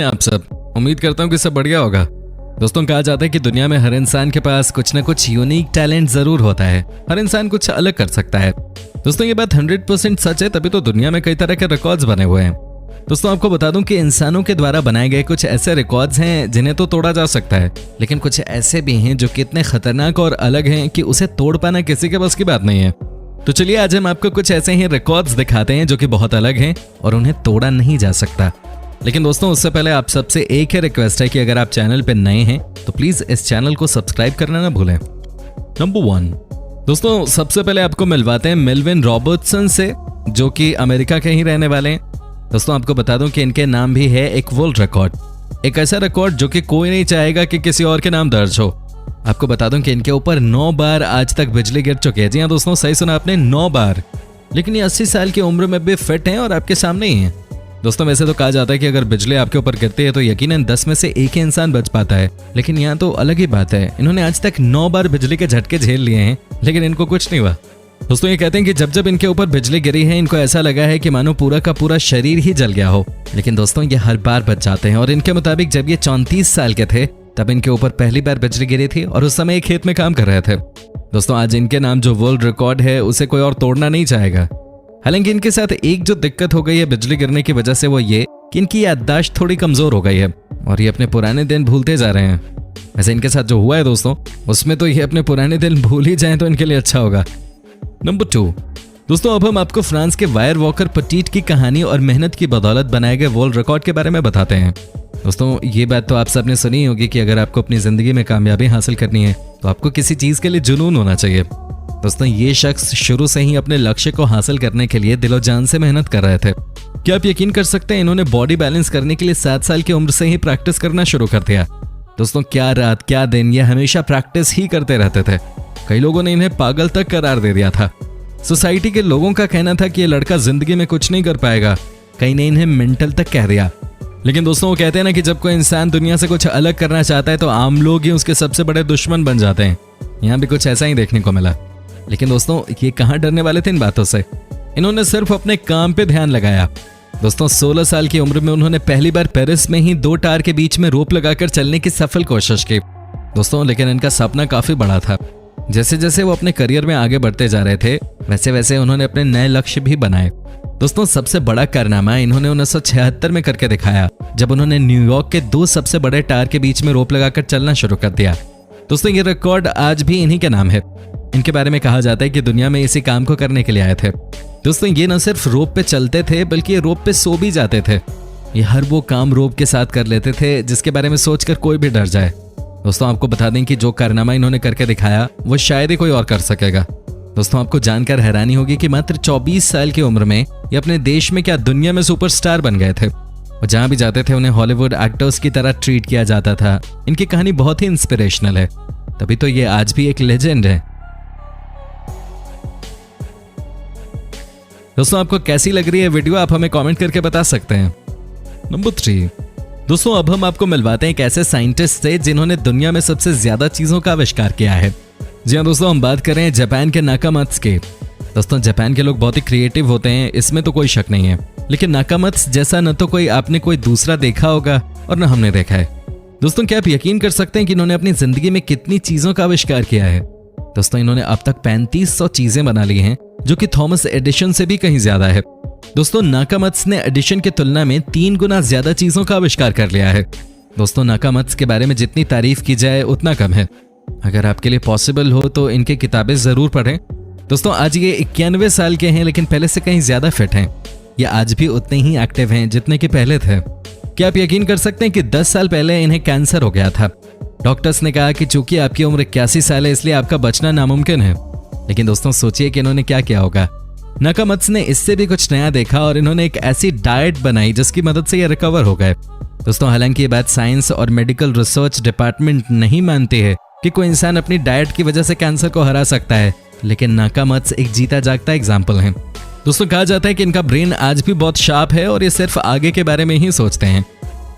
आप सब उम्मीद करता हूँ कि सब बढ़िया होगा। दोस्तों, कहा जाता है कि दुनिया में हर इंसान के पास कुछ ना कुछ यूनिक टैलेंट जरूर होता है। हर इंसान कुछ अलग कर सकता है। दोस्तों, ये बात 100% सच है, तभी तो दुनिया में कई तरह के रिकॉर्ड्स बने हुए हैं। दोस्तों, आपको बता दूं कि इंसानों के द्वारा बनाए गए कुछ ऐसे रिकॉर्ड्स हैं जिन्हें तो तोड़ा जा सकता है, लेकिन कुछ ऐसे भी हैं जो कि इतने खतरनाक और अलग हैं कि उसे तोड़ पाना किसी के बस की बात नहीं है। तो चलिए आज हम आपको कुछ ऐसे ही रिकॉर्ड्स दिखाते हैं जो कि बहुत अलग हैं और उन्हें तोड़ा नहीं जा सकता। लेकिन दोस्तों, उससे पहले आप सबसे एक ही रिक्वेस्ट है कि अगर आप चैनल पे नए हैं तो प्लीज इस चैनल को सब्सक्राइब करना ना भूलें। नंबर 1, दोस्तों सबसे पहले आपको मिलवाते हैं मेल्विन रॉबर्टसन से, जो कि अमेरिका के ही रहने वाले हैं। दोस्तों, आपको बता दूं कि इनके नाम भी है एक वर्ल्ड रिकॉर्ड, एक ऐसा रिकॉर्ड जो कि कोई नहीं चाहेगा कि किसी और के नाम दर्ज हो। आपको बता दूं कि इनके ऊपर 9 बार आज तक बिजली गिर चुकी है। जी हाँ दोस्तों, सही सुना आपने, 9 बार। लेकिन ये 80 साल की उम्र में भी फिट हैं और आपके सामने ही हैं। दोस्तों, वैसे तो कहा जाता है कि अगर बिजली आपके ऊपर गिरती है तो यकीनन 10 में से एक ही इंसान बच पाता है, लेकिन यहाँ तो अलग ही बात है। इन्होंने आज तक 9 बार बिजली के झटके झेल लिए हैं, लेकिन इनको कुछ नहीं हुआ। दोस्तों, ये कहते हैं कि जब जब इनके ऊपर बिजली गिरी है इनको ऐसा लगा है कि मानो पूरा का पूरा शरीर ही जल गया हो। लेकिन दोस्तों, ये हर बार बच जाते हैं। और इनके मुताबिक जब ये 34 साल के थे तब इनके ऊपर पहली बार बिजली गिरी थी और उस समय एक खेत में काम कर रहे थे। दोस्तों, आज इनके नाम जो वर्ल्ड रिकॉर्ड है उसे कोई और तोड़ना नहीं चाहेगा। हालांकि इनके साथ एक जो दिक्कत हो गई है बिजली गिरने की वजह से, वो ये कि इनकी याददाश्त थोड़ी कमजोर हो गई है और ये अपने पुराने दिन भूलते जा रहे हैं। वैसे इनके साथ जो हुआ है दोस्तों, उसमें तो ये अपने पुराने दिन भूल ही जाएं तो इनके लिए अच्छा होगा। नंबर 2, दोस्तों अब हम आपको फ्रांस के वायर वॉकर पटीट की कहानी और मेहनत की बदौलत बनाए गए वर्ल्ड रिकॉर्ड के बारे में बताते हैं। दोस्तों, ये बात तो आप सबने सुनी होगी कि अगर आपको अपनी जिंदगी में कामयाबी हासिल करनी है तो आपको किसी चीज के लिए जुनून होना चाहिए। दोस्तों, ये शख्स शुरू से ही अपने लक्ष्य को हासिल करने के लिए दिलो जान से मेहनत कर रहे थे। क्या आप यकीन कर सकते हैं, इन्होंने बॉडी बैलेंस करने के लिए 7 साल की उम्र से ही प्रैक्टिस करना शुरू कर दिया। दोस्तों, क्या रात क्या दिन, ये हमेशा प्रैक्टिस ही करते रहते थे। कई लोगों ने इन्हें पागल तक करार दे दिया था। सोसाइटी के लोगों का कहना था कि ये लड़का जिंदगी में कुछ नहीं कर पाएगा। कई ने इन्हें मेंटल तक कह दिया। लेकिन दोस्तों, वो कहते हैं ना कि जब कोई इंसान दुनिया से कुछ अलग करना चाहता है तो आम लोग ही उसके सबसे बड़े दुश्मन बन जाते हैं। यहाँ भी कुछ ऐसा ही देखने को मिला। लेकिन दोस्तों, ये कहाँ डरने वाले थे इन बातों से। इन्होंने सिर्फ अपने काम पे ध्यान लगाया। दोस्तों, 16 साल की उम्र में उन्होंने पहली बार पेरिस में ही 2 टायर के बीच में रोप लगाकर चलने की सफल कोशिश की। दोस्तों, लेकिन इनका सपना काफी बड़ा था। जैसे जैसे वो अपने करियर में आगे बढ़ते जा रहे थे वैसे वैसे उन्होंने अपने नए लक्ष्य भी बनाए। दोस्तों, सबसे बड़ा कारनामा इन्होंने 1976 में करके दिखाया, जब उन्होंने न्यूयॉर्क के 2 सबसे बड़े टायर के बीच में रोप लगाकर चलना शुरू कर दिया। दोस्तों, ये रिकॉर्ड आज भी इन्हीं के नाम है। इनके बारे में कहा जाता है कि दुनिया में इसी काम को करने के लिए आए थे। दोस्तों, ये न सिर्फ रोप पे चलते थे बल्कि ये रोप पे सो भी जाते थे। ये हर वो काम रोप के साथ कर लेते थे जिसके बारे में सोचकर कोई भी डर जाए। दोस्तों, आपको बता दें कि जो कारनामा इन्होंने करके दिखाया वो शायद ही कोई और कर सकेगा। दोस्तों, आपको जानकर हैरानी होगी कि मात्र 24 साल की उम्र में ये अपने देश में क्या दुनिया में सुपरस्टार बन गए थे। और जहां भी जाते थे उन्हें हॉलीवुड एक्टर्स की तरह ट्रीट किया जाता था। इनकी कहानी बहुत ही इंस्पिरेशनल है, तभी तो ये आज भी एक लेजेंड है। दोस्तों, आपको कैसी लग रही है वीडियो, आप हमें कमेंट करके बता सकते हैं। नंबर 3, दोस्तों अब हम आपको मिलवाते हैं एक ऐसे साइंटिस्ट से जिन्होंने दुनिया में सबसे ज्यादा चीजों का आविष्कार किया है। जी हाँ दोस्तों, हम बात कर रहे हैं जापान के नाकामात्सु की। दोस्तों, जापान के लोग बहुत ही क्रिएटिव होते हैं, इसमें तो कोई शक नहीं है। लेकिन नाकामात्सु जैसा न तो कोई आपने कोई दूसरा देखा होगा और न हमने देखा है। दोस्तों, क्या आप यकीन कर सकते हैं कि इन्होंने अपनी जिंदगी में कितनी चीजों का आविष्कार किया है। दोस्तों, इन्होंने अब तक 3500 चीजें बना ली हैं, जो कि थॉमस एडिशन से भी कहीं ज्यादा है। दोस्तों, नाकामात्सु ने एडिशन की तुलना में 3 गुना ज्यादा चीजों का आविष्कार कर लिया है। दोस्तों, नाकामात्सु के बारे में जितनी तारीफ की जाए उतना कम है। अगर आपके लिए पॉसिबल हो तो इनकी किताबें जरूर पढ़ें। दोस्तों, आज ये 91 साल के हैं, लेकिन पहले से कहीं ज्यादा फिट हैं। ये आज भी उतने ही एक्टिव हैं जितने कि पहले थे। क्या आप यकीन कर सकते हैं कि 10 साल पहले इन्हें कैंसर हो गया था। डॉक्टर्स ने कहा कि चूंकि आपकी उम्र 81 साल है इसलिए आपका बचना नामुमकिन है। लेकिन दोस्तों, सोचिए कि इन्होंने क्या किया होगा। नाकामात्सु ने इससे भी कुछ नया देखा और इन्होंने एक ऐसी डाइट बनाई जिसकी मदद से ये रिकवर हो गए। दोस्तों, हालांकि ये बात साइंस और मेडिकल रिसर्च डिपार्टमेंट नहीं मानती है कि कोई इंसान अपनी डाइट की वजह से कैंसर को हरा सकता है, लेकिन नाकामात्सु एक जीता जागता एग्जाम्पल है। दोस्तों, कहा जाता है कि इनका ब्रेन आज भी बहुत शार्प है और ये सिर्फ आगे के बारे में ही सोचते हैं।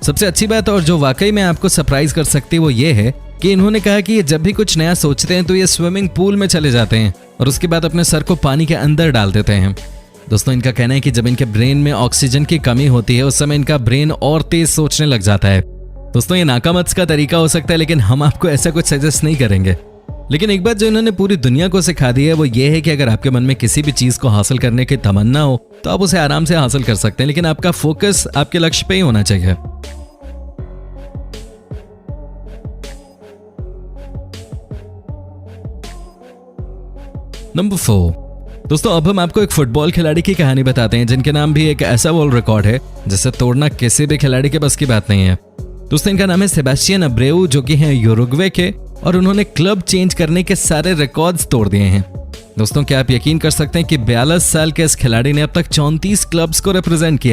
सबसे अच्छी बात और जो वाकई में आपको सरप्राइज कर सकती है वो ये है कि इन्होंने कहा कि ये जब भी कुछ नया सोचते हैं तो ये स्विमिंग पूल में चले जाते हैं और उसके बाद अपने सर को पानी के अंदर डाल देते हैं। दोस्तों इनका कहना है कि जब इनके ब्रेन में ऑक्सीजन की कमी होती है उस समय इनका ब्रेन और तेज सोचने लग जाता है। दोस्तों ये नाकामत्स का तरीका हो सकता है, लेकिन हम आपको ऐसा कुछ सजेस्ट नहीं करेंगे। लेकिन एक बात जो इन्होंने पूरी दुनिया को सिखा दी है वो ये है कि अगर आपके मन में किसी भी चीज को हासिल करने की तमन्ना हो तो आप उसे आराम से हासिल कर सकते हैं, लेकिन आपका फोकस आपके लक्ष्य पे ही होना चाहिए। नंबर 4। दोस्तों अब हम आपको एक फुटबॉल खिलाड़ी की कहानी बताते हैं जिनके नाम भी एक ऐसा वर्ल्ड रिकॉर्ड है जिसे तोड़ना किसी भी खिलाड़ी के बस की बात नहीं है। दोस्तों इनका नाम है सेबास्टियन अब्रेउ, जो कि हैं यूरुग्वे के, और उन्होंने क्लब चेंज करने के सारे रिकॉर्ड्स तोड़ दिए हैं। दोस्तों क्या आप यकीन कर सकते हैं कि 42 साल के इस खिलाड़ी ने अब तक 34 क्लब्स को रिप्रेजेंट किया है।